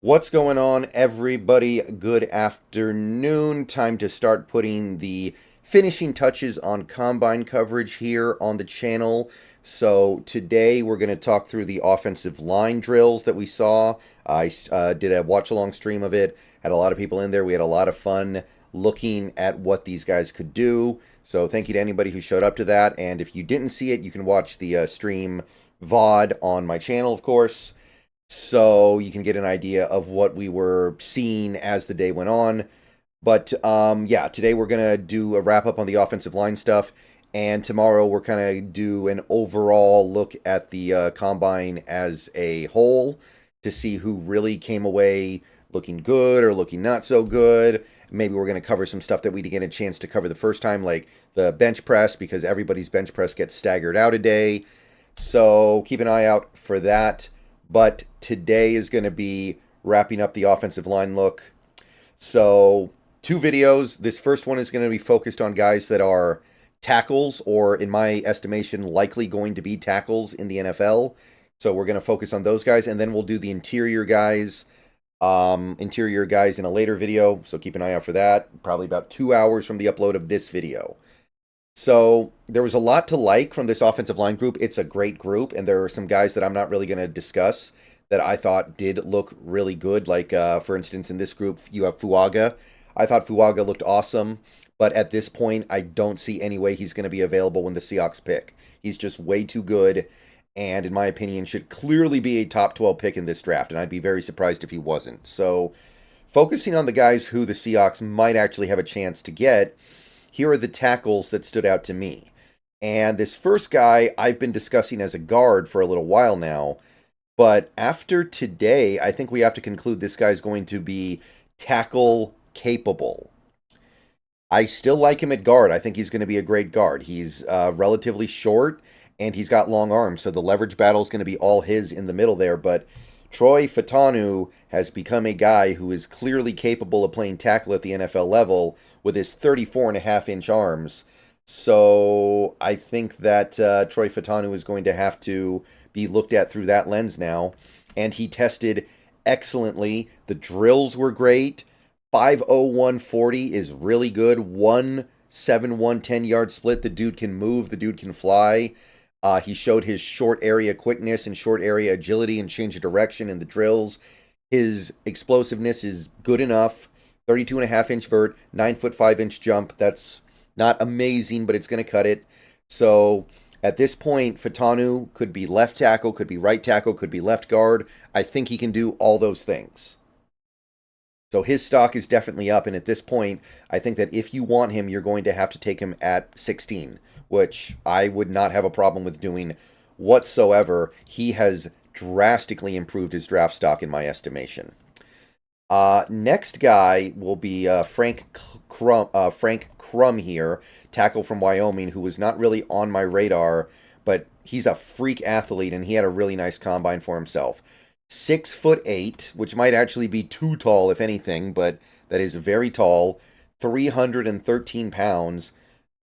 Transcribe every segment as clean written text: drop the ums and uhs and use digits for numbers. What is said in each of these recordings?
What's going on, everybody? Good afternoon. Time to start putting the finishing touches on combine coverage here on the channel. So today we're going to talk through the offensive line drills that we saw. I did a watch-along stream of it. Had a lot of people in there. We had a lot of fun looking at what these guys could do. So thank you to anybody who showed up to that. And if you didn't see it, you can watch the stream VOD on my channel, of course, so you can get an idea of what we were seeing as the day went on. But yeah, today we're going to do a wrap-up on the offensive line stuff, and tomorrow we're kind of do an overall look at the combine as a whole to see who really came away looking good or looking not so good. Maybe we're going to cover some stuff that we didn't get a chance to cover the first time, like the bench press, because everybody's bench press gets staggered out a day. So keep an eye out for that. But today is going to be wrapping up the offensive line look. So, two videos. This first one is going to be focused on guys that are tackles, or in my estimation, likely going to be tackles in the NFL. So we're going to focus on those guys, and then we'll do the interior guys in a later video. So keep an eye out for that. Probably about 2 hours from the upload of this video. So there was a lot to like from this offensive line group. It's a great group, and there are some guys that I'm not really going to discuss that I thought did look really good. Like, for instance, in this group, you have Fuaga. I thought Fuaga looked awesome, but at this point, I don't see any way he's going to be available when the Seahawks pick. He's just way too good, and in my opinion, should clearly be a top 12 pick in this draft, and I'd be very surprised if he wasn't. So, focusing on the guys who the Seahawks might actually have a chance to get, here are the tackles that stood out to me. And this first guy I've been discussing as a guard for a little while now, but after today, I think we have to conclude this guy's going to be tackle capable. I still like him at guard. I think he's going to be a great guard. He's relatively short, and he's got long arms, so the leverage battle is going to be all his in the middle there. But Troy Fautanu has become a guy who is clearly capable of playing tackle at the NFL level with his 34.5-inch arms. So I think that Troy Fautanu is going to have to be looked at through that lens now. And he tested excellently. The drills were great. 5.0140 is really good. 1.71 10-yard split. The dude can move. The dude can fly. He showed his short area quickness and short area agility and change of direction in the drills. His explosiveness is good enough. 32.5-inch vert, 9'5" jump. That's not amazing, but it's going to cut it. So at this point, Fautanu could be left tackle, could be right tackle, could be left guard. I think he can do all those things. So his stock is definitely up, and at this point, I think that if you want him, you're going to have to take him at 16, which I would not have a problem with doing whatsoever. He has drastically improved his draft stock in my estimation. Next guy will be Frank Crum here, tackle from Wyoming, who was not really on my radar, but he's a freak athlete, and he had a really nice combine for himself. 6'8", which might actually be too tall, if anything, but that is very tall. 313 pounds,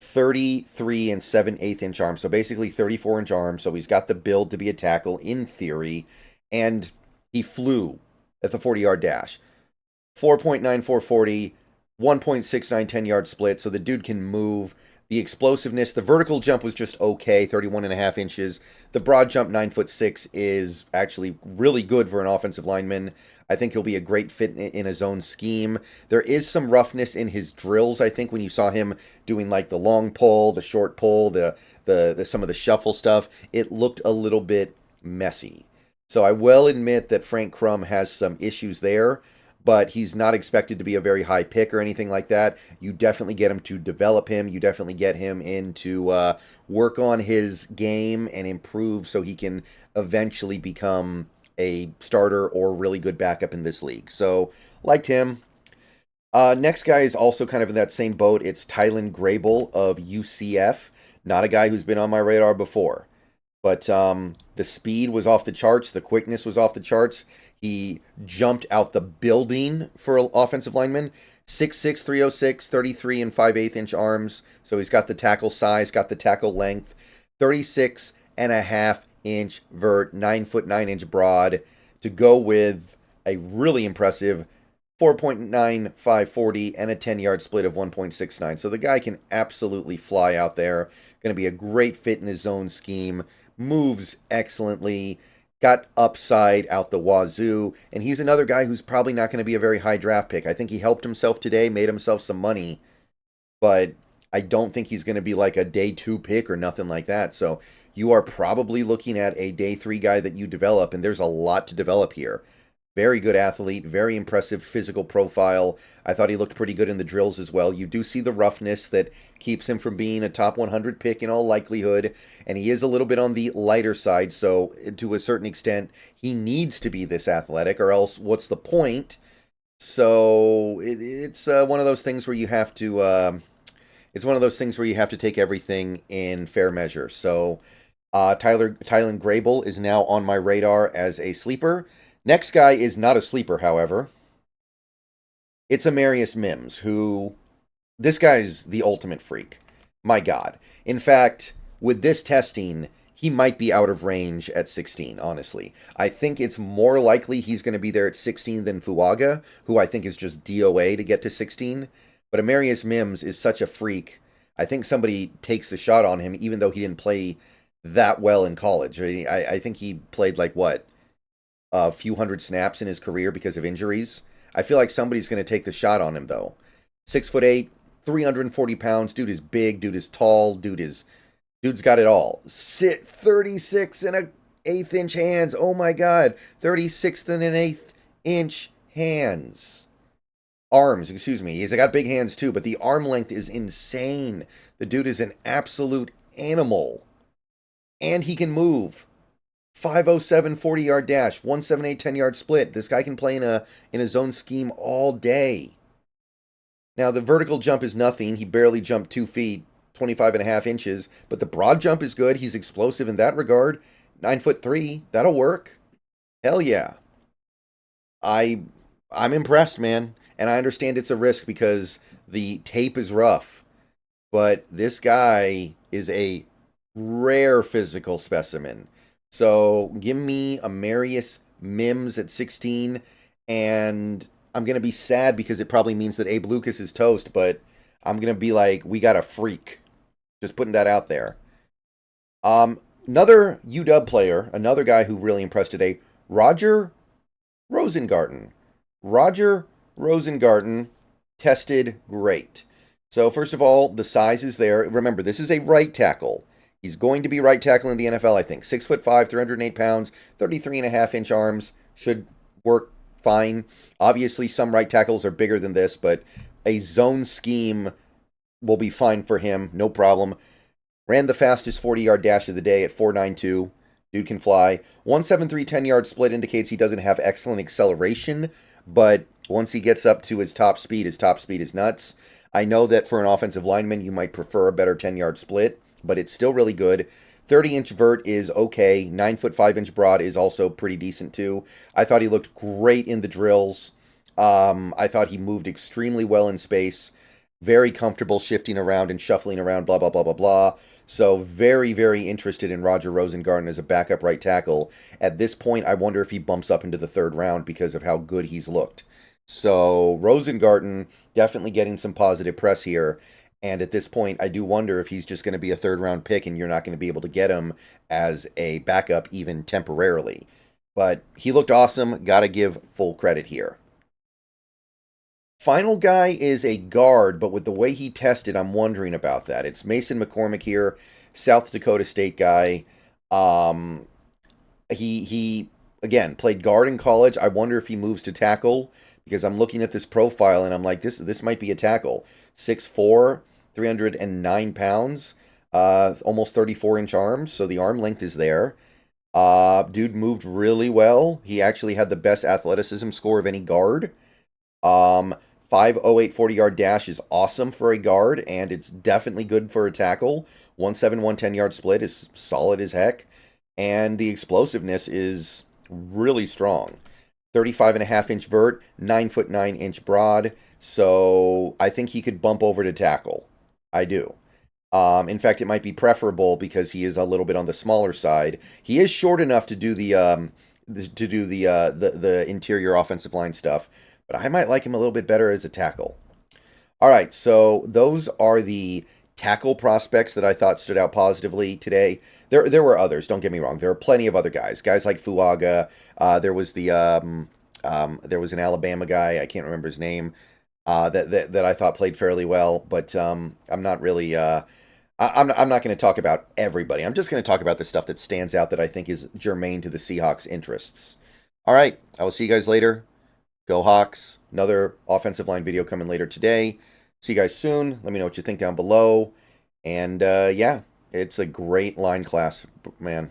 33 7/8" arms, so basically 34-inch arms. So he's got the build to be a tackle in theory, and he flew at the 40-yard dash. 4.9440, 1.69 10-yard split, so the dude can move. The explosiveness, the vertical jump was just okay, 31.5 inches. The broad jump, 9'6", is actually really good for an offensive lineman. I think he'll be a great fit in his own scheme. There is some roughness in his drills, I think, when you saw him doing like the long pull, the short pull, the some of the shuffle stuff. It looked a little bit messy. So I will admit that Frank Crum has some issues there, but he's not expected to be a very high pick or anything like that. You definitely get him to develop him. You definitely get him in to work on his game and improve so he can eventually become a starter or really good backup in this league. So, liked him. Next guy is also kind of in that same boat. It's Tylan Grael of UCF. Not a guy who's been on my radar before. But the speed was off the charts. The quickness was off the charts. He jumped out the building for an offensive lineman. 6'6", 306, 33 5/8" arms. So he's got the tackle size, got the tackle length. 36.5-inch vert, 9'9" broad to go with a really impressive 4.9540 and a 10-yard split of 1.69. So the guy can absolutely fly out there. Going to be a great fit in his zone scheme. Moves excellently. Got upside out the wazoo. And he's another guy who's probably not going to be a very high draft pick. I think he helped himself today, made himself some money. But I don't think he's going to be like a day 2 pick or nothing like that. So you are probably looking at a day 3 guy that you develop. And there's a lot to develop here. Very good athlete, very impressive physical profile. I thought he looked pretty good in the drills as well. You do see the roughness that keeps him from being a top 100 pick in all likelihood, and he is a little bit on the lighter side, so to a certain extent, he needs to be this athletic, or else what's the point? So it's one of those things where you have to take everything in fair measure. So Tylan Grael is now on my radar as a sleeper. Next guy is not a sleeper, however. It's Amari Mims, who... This guy's the ultimate freak. My God. In fact, with this testing, he might be out of range at 16, honestly. I think it's more likely he's going to be there at 16 than Fuaga, who I think is just DOA to get to 16. But Amari Mims is such a freak. I think somebody takes the shot on him, even though he didn't play that well in college. I think he played like, what? A few hundred snaps in his career because of injuries. I feel like somebody's going to take the shot on him, though. 6'8", 340 pounds. Dude is big. Dude is tall. Dude's got it all. 36 and an eighth inch hands. Oh my God. 36th and an eighth inch hands. Arms, excuse me. He's got big hands too, but the arm length is insane. The dude is an absolute animal. And he can move. 507 40-yard dash, 178 10-yard split. This guy can play in a zone scheme all day. Now, the vertical jump is nothing. He barely jumped 2 feet, 25 and a half inches. But the broad jump is good. He's explosive in that regard. 9'3", that'll work. Hell yeah. I'm impressed, man. And I understand it's a risk because the tape is rough. But this guy is a rare physical specimen. So give me Amari Mims at 16, and I'm going to be sad because it probably means that Abe Lucas is toast, but I'm going to be like, we got a freak. Just putting that out there. Another UW player, another guy who really impressed today, Roger Rosengarten. Roger Rosengarten tested great. So first of all, the size is there. Remember, this is a right tackle. He's going to be right tackle in the NFL, I think. 6'5", 308 pounds, 33.5-inch arms. Should work fine. Obviously, some right tackles are bigger than this, but a zone scheme will be fine for him. No problem. Ran the fastest 40-yard dash of the day at 4.92. Dude can fly. 173 10-yard split indicates he doesn't have excellent acceleration, but once he gets up to his top speed is nuts. I know that for an offensive lineman, you might prefer a better 10-yard split, but it's still really good. 30-inch vert is okay. 9'5" broad is also pretty decent too. I thought he looked great in the drills. I thought he moved extremely well in space. Very comfortable shifting around and shuffling around, blah, blah, blah, blah, blah. So very, very interested in Roger Rosengarten as a backup right tackle. At this point, I wonder if he bumps up into the 3rd round because of how good he's looked. So Rosengarten definitely getting some positive press here. And at this point, I do wonder if he's just going to be a 3rd-round pick and you're not going to be able to get him as a backup even temporarily. But he looked awesome. Got to give full credit here. Final guy is a guard, but with the way he tested, I'm wondering about that. It's Mason McCormick here, South Dakota State guy. He again, played guard in college. I wonder if he moves to tackle because I'm looking at this profile and I'm like, this might be a tackle. 6'4", 309 pounds, almost 34-inch arms, so the arm length is there. Dude moved really well. He actually had the best athleticism score of any guard. 5'08", 40-yard dash is awesome for a guard, and it's definitely good for a tackle. 171 10-yard split is solid as heck, and the explosiveness is really strong. 35.5-inch vert, 9'9" broad, so I think he could bump over to tackle. I do. In fact, it might be preferable because he is a little bit on the smaller side. He is short enough to do the to do the interior offensive line stuff, but I might like him a little bit better as a tackle. All right, so those are the tackle prospects that I thought stood out positively today. There were others. Don't get me wrong. There are plenty of other guys like Fuaga. There was an Alabama guy. I can't remember his name. That I thought played fairly well, but I'm not really. I'm not going to talk about everybody. I'm just going to talk about the stuff that stands out that I think is germane to the Seahawks' interests. All right, I will see you guys later. Go Hawks. Another offensive line video coming later today. See you guys soon. Let me know what you think down below. And yeah, it's a great line class, man.